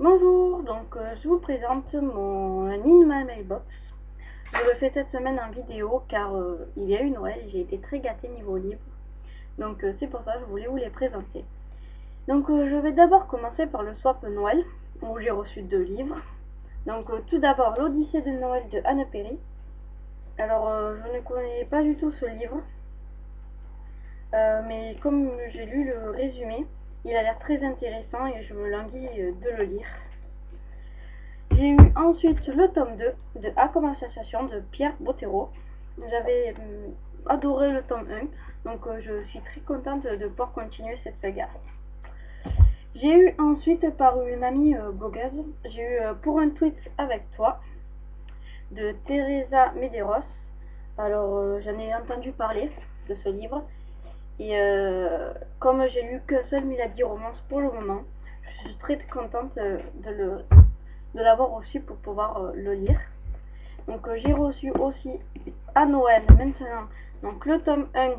Bonjour, je vous présente mon In My Mailbox. Je le fais cette semaine en vidéo car il y a eu Noël et j'ai été très gâtée niveau livre. C'est pour ça que je voulais vous les présenter. Je vais d'abord commencer par le swap Noël où j'ai reçu 2 livres. Tout d'abord l'Odyssée de Noël de Anne Perry. Je ne connais pas du tout ce livre, mais comme j'ai lu le résumé, il a l'air très intéressant et je me languis de le lire. J'ai eu ensuite le tome 2 de A comme association de Pierre Bottero. J'avais adoré le tome 1, je suis très contente de pouvoir continuer cette saga. J'ai eu ensuite par une amie blogueuse, j'ai eu Pour un tweet avec toi de Teresa Medeiros. J'en ai entendu parler de ce livre et comme j'ai lu qu'un seul Milady Romance pour le moment, je suis très contente de l'avoir reçu pour pouvoir le lire. J'ai reçu aussi à Noël maintenant le tome 1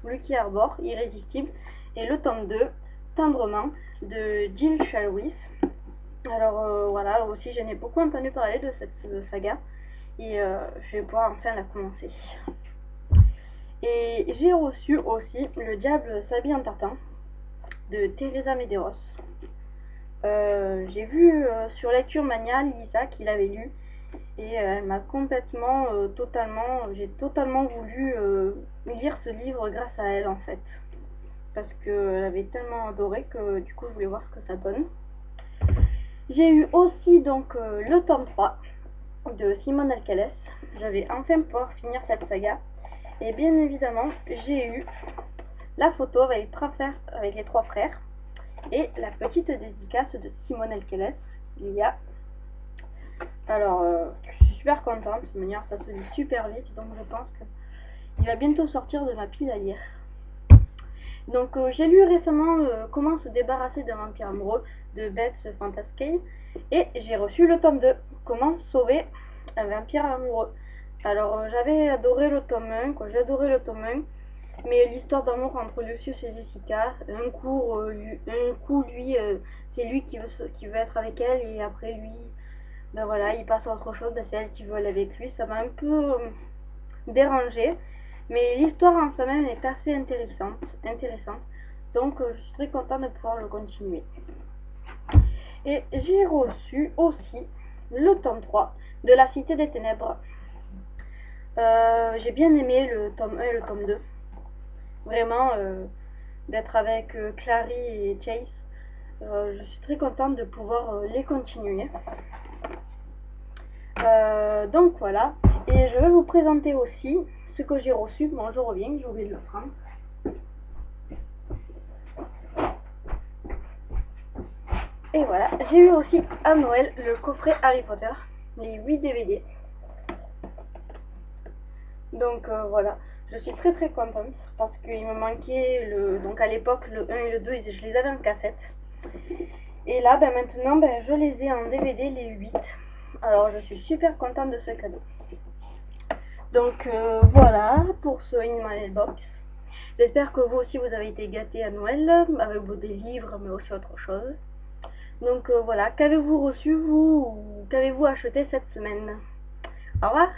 Lucky Arbor, Irrésistible, et le tome 2 Tendrement de Jill Shalwith. Voilà, aussi j'en ai beaucoup entendu parler de cette saga et je vais pouvoir enfin la commencer. Et j'ai reçu aussi Le Diable s'habille en tartan de Teresa Medeiros. J'ai vu sur Lecture Mania Lisa qui l'avait lu et elle m'a complètement, j'ai totalement voulu lire ce livre grâce à elle en fait. Parce qu'elle avait tellement adoré que du coup je voulais voir ce que ça donne. J'ai eu aussi le tome 3 de Simone Alcalès. J'avais enfin pouvoir finir cette saga. Et bien évidemment, j'ai eu la photo avec les 3 frères et la petite dédicace de Simone Alcalès. Je suis super contente, de manière ça se lit super vite, donc je pense qu'il va bientôt sortir de ma pile à lire. J'ai lu récemment Comment se débarrasser d'un vampire amoureux de Beth Fantascale et j'ai reçu le tome 2, Comment sauver un vampire amoureux. J'avais adoré le tome 1, j'ai adoré le tome 1, mais l'histoire d'amour entre Lucius et Jessica, un coup lui, c'est lui qui veut être avec elle et après lui, ben voilà, il passe à autre chose, c'est elle qui veut aller avec lui, ça m'a un peu dérangée. Mais l'histoire en soi-même est assez intéressante. Je suis très contente de pouvoir le continuer. Et j'ai reçu aussi le tome 3 de La Cité des Ténèbres. J'ai bien aimé le tome 1 et le tome 2. Vraiment, d'être avec Clary et Chase. Je suis très contente de pouvoir les continuer. Voilà. Et je vais vous présenter aussi ce que j'ai reçu. Bon, je reviens, j'ai oublié de le prendre. Et voilà, j'ai eu aussi à Noël le coffret Harry Potter, les 8 DVD. Voilà, je suis très très contente parce qu'il me manquait à l'époque le 1 et le 2, je les avais en cassette. Et là, maintenant, je les ai en DVD, les 8. Alors, je suis super contente de ce cadeau. Voilà pour ce In My Mailbox. J'espère que vous aussi vous avez été gâtés à Noël avec des livres mais aussi autre chose. Voilà, qu'avez-vous reçu vous ou qu'avez-vous acheté cette semaine? Au revoir.